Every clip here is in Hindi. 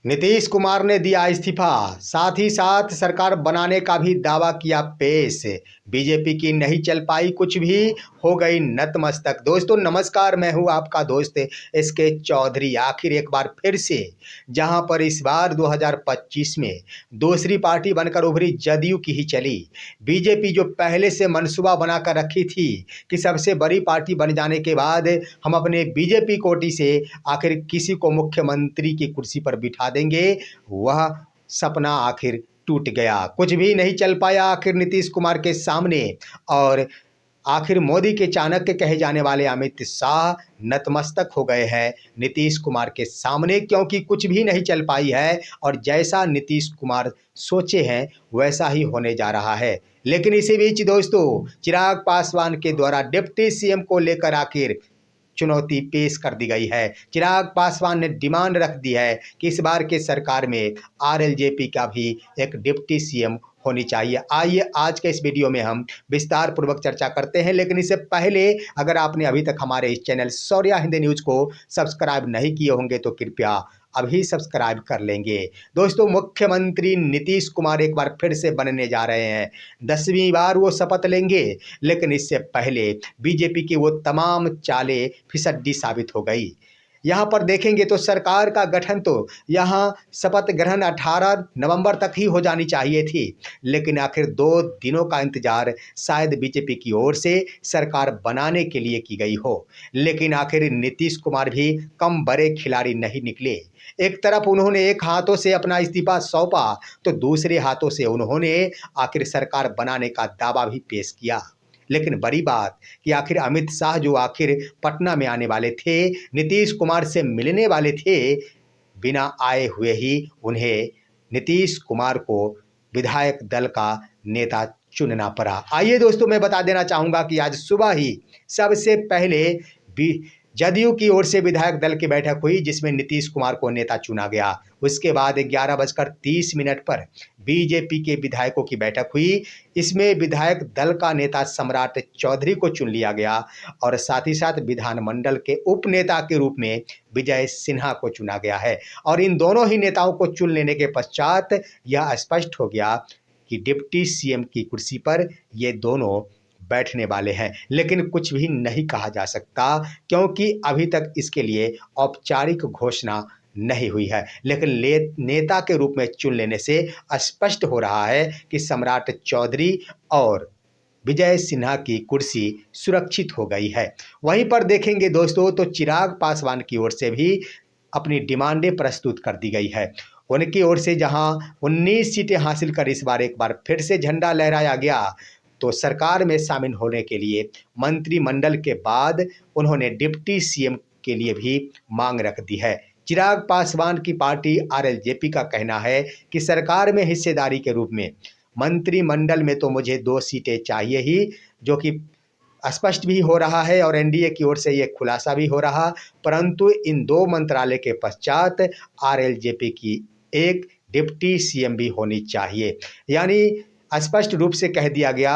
नीतीश कुमार ने दिया इस्तीफा, साथ ही साथ सरकार बनाने का भी दावा किया पेश। बीजेपी की नहीं चल पाई कुछ भी, हो गई नतमस्तक। दोस्तों नमस्कार, मैं हूं आपका दोस्त एसके चौधरी। आखिर एक बार फिर से जहां पर इस बार 2025 में दूसरी पार्टी बनकर उभरी जदयू की ही चली। बीजेपी जो पहले से मनसूबा बनाकर रखी थी कि सबसे बड़ी पार्टी बन जाने के बाद हम अपने बीजेपी कोटी से आखिर किसी को मुख्यमंत्री की कुर्सी पर बिठा देंगे, वह सपना आखिर टूट गया। कुछ भी नहीं चल पाया आखिर नीतीश कुमार के सामने, और आखिर मोदी के चाणक्य कहे जाने वाले अमित शाह नतमस्तक हो गए हैं नीतीश कुमार के सामने, क्योंकि कुछ भी नहीं चल पाई है और जैसा नीतीश कुमार सोचे हैं वैसा ही होने जा रहा है। लेकिन इसी बीच दोस्तों, चिराग पासवान के द्वारा डिप्टी सीएम को लेकर आखिर चुनौती पेश कर दी गई है। चिराग पासवान ने डिमांड रख दी है कि इस बार के सरकार में आरएलजेपी का भी एक डिप्टी सीएम होनी चाहिए। आइए आज के इस वीडियो में हम विस्तार पूर्वक चर्चा करते हैं, लेकिन इससे पहले अगर आपने अभी तक हमारे इस चैनल शौर्या हिंदी न्यूज को सब्सक्राइब नहीं किए होंगे तो कृपया अभी सब्सक्राइब कर लेंगे। दोस्तों, मुख्यमंत्री नीतीश कुमार एक बार फिर से बनने जा रहे हैं। 10वीं बार वो शपथ लेंगे, लेकिन इससे पहले बीजेपी की वो तमाम चालें फिसड्डी साबित हो गई। यहाँ पर देखेंगे तो सरकार का गठन तो यहाँ शपथ ग्रहण 18 नवंबर तक ही हो जानी चाहिए थी, लेकिन आखिर 2 दिनों का इंतजार शायद बीजेपी की ओर से सरकार बनाने के लिए की गई हो। लेकिन आखिर नीतीश कुमार भी कम बड़े खिलाड़ी नहीं निकले। एक तरफ उन्होंने एक हाथों से अपना इस्तीफा सौंपा, तो दूसरे हाथों से उन्होंने आखिर सरकार बनाने का दावा भी पेश किया। लेकिन बड़ी बात कि आखिर अमित शाह जो आखिर पटना में आने वाले थे, नीतीश कुमार से मिलने वाले थे, बिना आए हुए ही उन्हें नीतीश कुमार को विधायक दल का नेता चुनना पड़ा। आइए दोस्तों, मैं बता देना चाहूँगा कि आज सुबह ही सबसे पहले जदयू की ओर से विधायक दल की बैठक हुई, जिसमें नीतीश कुमार को नेता चुना गया। उसके बाद 11:30 पर बीजेपी के विधायकों की बैठक हुई। इसमें विधायक दल का नेता सम्राट चौधरी को चुन लिया गया और साथ ही साथ विधानमंडल के उपनेता के रूप में विजय सिन्हा को चुना गया है। और इन दोनों ही नेताओं को चुन लेने के पश्चात यह स्पष्ट हो गया कि डिप्टी सीएम की कुर्सी पर ये दोनों बैठने वाले हैं। लेकिन कुछ भी नहीं कहा जा सकता, क्योंकि अभी तक इसके लिए औपचारिक घोषणा नहीं हुई है। लेकिन नेता के रूप में चुन लेने से स्पष्ट हो रहा है कि सम्राट चौधरी और विजय सिन्हा की कुर्सी सुरक्षित हो गई है। वहीं पर देखेंगे दोस्तों, तो चिराग पासवान की ओर से भी अपनी डिमांडें प्रस्तुत कर दी गई है। उनकी ओर से जहां 19 सीटें हासिल कर इस बार एक बार फिर से झंडा लहराया गया, तो सरकार में शामिल होने के लिए मंत्रिमंडल के बाद उन्होंने डिप्टी सीएम के लिए भी मांग रख दी है। चिराग पासवान की पार्टी आरएलजेपी का कहना है कि सरकार में हिस्सेदारी के रूप में मंत्रिमंडल में तो मुझे 2 सीटें चाहिए ही, जो कि स्पष्ट भी हो रहा है और एनडीए की ओर से ये खुलासा भी हो रहा। परंतु इन 2 मंत्रालय के पश्चात आरएलजेपी की एक डिप्टी सीएम भी होनी चाहिए। यानी स्पष्ट रूप से कह दिया गया,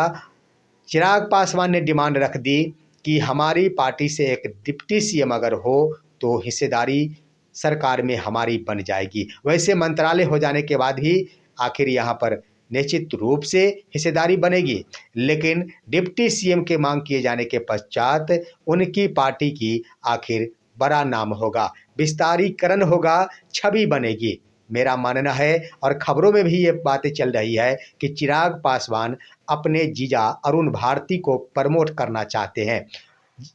चिराग पासवान ने डिमांड रख दी कि हमारी पार्टी से एक डिप्टी सीएम अगर हो तो हिस्सेदारी सरकार में हमारी बन जाएगी। वैसे मंत्रालय हो जाने के बाद भी आखिर यहाँ पर निश्चित रूप से हिस्सेदारी बनेगी, लेकिन डिप्टी सीएम के मांग किए जाने के पश्चात उनकी पार्टी की आखिर बड़ा नाम होगा, विस्तारीकरण होगा, छवि बनेगी। मेरा मानना है और खबरों में भी ये बातें चल रही है कि चिराग पासवान अपने जीजा अरुण भारती को प्रमोट करना चाहते हैं।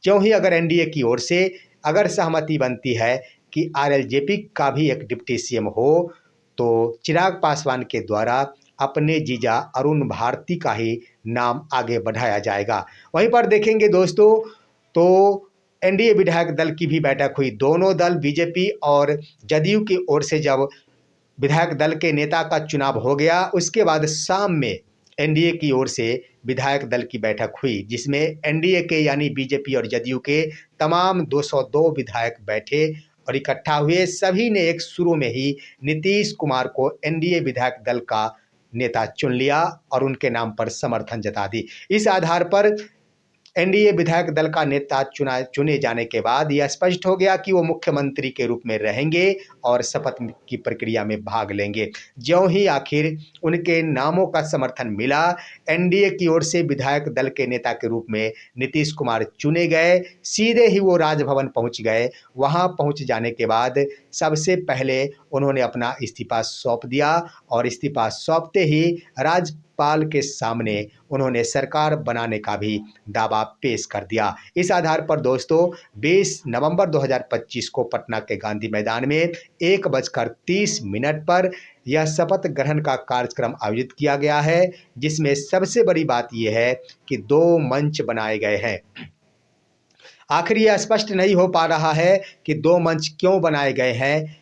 क्यों ही अगर एनडीए की ओर से अगर सहमति बनती है कि आरएलजेपी का भी एक डिप्टी सीएम हो, तो चिराग पासवान के द्वारा अपने जीजा अरुण भारती का ही नाम आगे बढ़ाया जाएगा। वहीं पर देखेंगे दोस्तों, तो एनडीए विधायक दल की भी बैठक हुई। दोनों दल बीजेपी और जदयू की ओर से जब विधायक दल के नेता का चुनाव हो गया, उसके बाद शाम में एनडीए की ओर से विधायक दल की बैठक हुई, जिसमें एनडीए के यानी बीजेपी और जदयू के तमाम 202 विधायक बैठे और इकट्ठा हुए। सभी ने एक शुरू में ही नीतीश कुमार को एनडीए विधायक दल का नेता चुन लिया और उनके नाम पर समर्थन जता दी। इस आधार पर एनडीए विधायक दल का नेता चुने जाने के बाद यह स्पष्ट हो गया कि वो मुख्यमंत्री के रूप में रहेंगे और शपथ की प्रक्रिया में भाग लेंगे। ज्यों ही आखिर उनके नामों का समर्थन मिला, एनडीए की ओर से विधायक दल के नेता के रूप में नीतीश कुमार चुने गए। सीधे ही वो राजभवन पहुंच गए। वहां पहुंच जाने के बाद सबसे पहले उन्होंने अपना इस्तीफा सौंप दिया और इस्तीफा सौंपते ही राज्यपाल के सामने उन्होंने सरकार बनाने का भी दावा पेश कर दिया। इस आधार पर दोस्तों 20 नवंबर 2025 को पटना के गांधी मैदान में 1:30 पर यह शपथ ग्रहण का कार्यक्रम आयोजित किया गया है, जिसमें सबसे बड़ी बात यह है कि 2 मंच बनाए गए हैं। आखिर यह स्पष्ट नहीं हो पा रहा है कि 2 मंच क्यों बनाए गए हैं,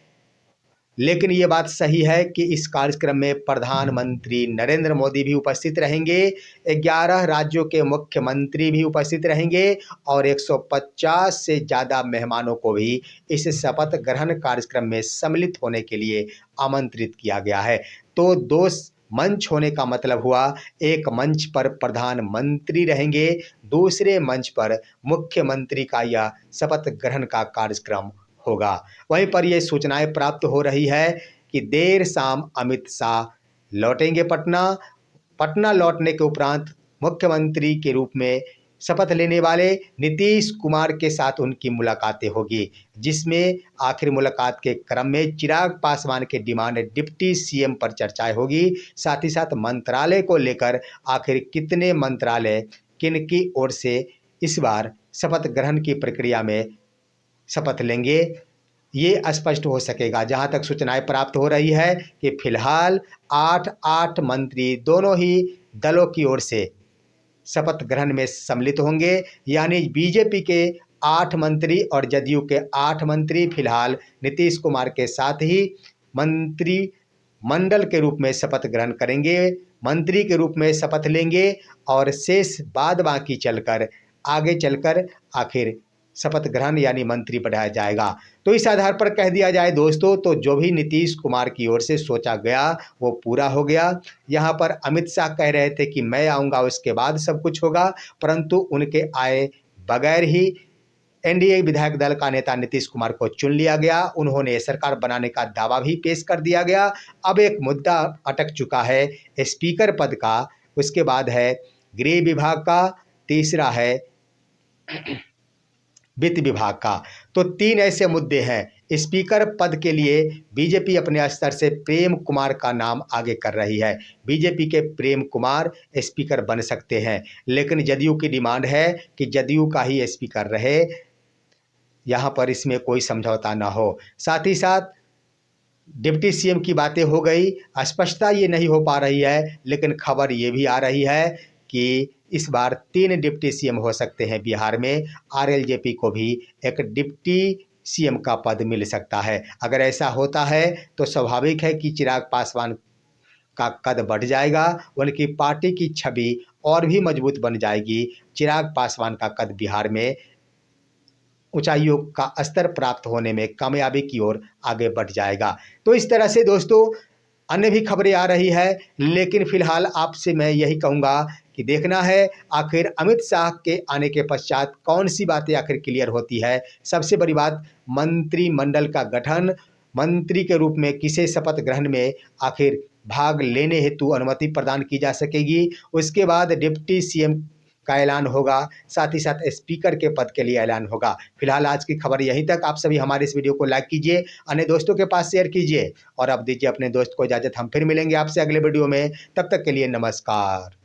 लेकिन ये बात सही है कि इस कार्यक्रम में प्रधानमंत्री नरेंद्र मोदी भी उपस्थित रहेंगे, 11 राज्यों के मुख्यमंत्री भी उपस्थित रहेंगे और 150 से ज़्यादा मेहमानों को भी इस शपथ ग्रहण कार्यक्रम में सम्मिलित होने के लिए आमंत्रित किया गया है। तो 2 मंच होने का मतलब हुआ, एक मंच पर प्रधानमंत्री रहेंगे, दूसरे मंच पर मुख्यमंत्री का यह शपथ ग्रहण का कार्यक्रम होगा। वहीं पर ये सूचनाएं प्राप्त हो रही है कि देर शाम अमित शाह लौटेंगे पटना लौटने के उपरांत मुख्यमंत्री के रूप में शपथ लेने वाले नीतीश कुमार के साथ उनकी मुलाकातें होगी, जिसमें आखिर मुलाकात के क्रम में चिराग पासवान के डिमांड डिप्टी सीएम पर चर्चाएं होगी। साथ ही साथ मंत्रालय को लेकर आखिर कितने मंत्रालय किनकी ओर से इस बार शपथ ग्रहण की प्रक्रिया में शपथ लेंगे, ये स्पष्ट हो सकेगा। जहां तक सूचनाएं प्राप्त हो रही है कि फिलहाल 8 मंत्री दोनों ही दलों की ओर से शपथ ग्रहण में सम्मिलित होंगे, यानी बीजेपी के 8 मंत्री और जदयू के 8 मंत्री फिलहाल नीतीश कुमार के साथ ही मंत्री मंडल के रूप में शपथ ग्रहण करेंगे, मंत्री के रूप में शपथ लेंगे और शेष बाद बाकी आगे चलकर आखिर शपथ ग्रहण यानी मंत्री बढ़ाया जाएगा। तो इस आधार पर कह दिया जाए दोस्तों, तो जो भी नीतीश कुमार की ओर से सोचा गया वो पूरा हो गया। यहाँ पर अमित शाह कह रहे थे कि मैं आऊँगा उसके बाद सब कुछ होगा, परंतु उनके आए बगैर ही एनडीए विधायक दल का नेता नीतीश कुमार को चुन लिया गया। उन्होंने सरकार बनाने का दावा भी पेश कर दिया गया। अब एक मुद्दा अटक चुका है स्पीकर पद का, उसके बाद है गृह विभाग का, तीसरा है वित्त विभाग का। तो 3 ऐसे मुद्दे हैं। स्पीकर पद के लिए बीजेपी अपने स्तर से प्रेम कुमार का नाम आगे कर रही है। बीजेपी के प्रेम कुमार स्पीकर बन सकते हैं, लेकिन जदयू की डिमांड है कि जदयू का ही स्पीकर रहे, यहाँ पर इसमें कोई समझौता ना हो। साथ ही साथ डिप्टी सीएम की बातें हो गई, स्पष्टता ये नहीं हो पा रही है, लेकिन खबर ये भी आ रही है कि इस बार 3 डिप्टी सीएम हो सकते हैं बिहार में। आरएलजेपी को भी एक डिप्टी सीएम का पद मिल सकता है। अगर ऐसा होता है तो स्वाभाविक है कि चिराग पासवान का कद बढ़ जाएगा, उनकी पार्टी की छवि और भी मजबूत बन जाएगी। चिराग पासवान का कद बिहार में ऊंचाइयों का स्तर प्राप्त होने में कामयाबी की ओर आगे बढ़ जाएगा। तो इस तरह से दोस्तों अन्य भी खबरें आ रही है, लेकिन फिलहाल आपसे मैं यही कहूँगा कि देखना है आखिर अमित शाह के आने के पश्चात कौन सी बातें आखिर क्लियर होती है। सबसे बड़ी बात मंत्रिमंडल का गठन, मंत्री के रूप में किसे शपथ ग्रहण में आखिर भाग लेने हेतु अनुमति प्रदान की जा सकेगी। उसके बाद डिप्टी सीएम का ऐलान होगा, साथ ही साथ स्पीकर के पद के लिए ऐलान होगा। फिलहाल आज की खबर यहीं तक। आप सभी हमारे इस वीडियो को लाइक कीजिए, अन्य दोस्तों के पास शेयर कीजिए और अब दीजिए अपने दोस्त को इजाज़त। हम फिर मिलेंगे आपसे अगले वीडियो में, तब तक के लिए नमस्कार।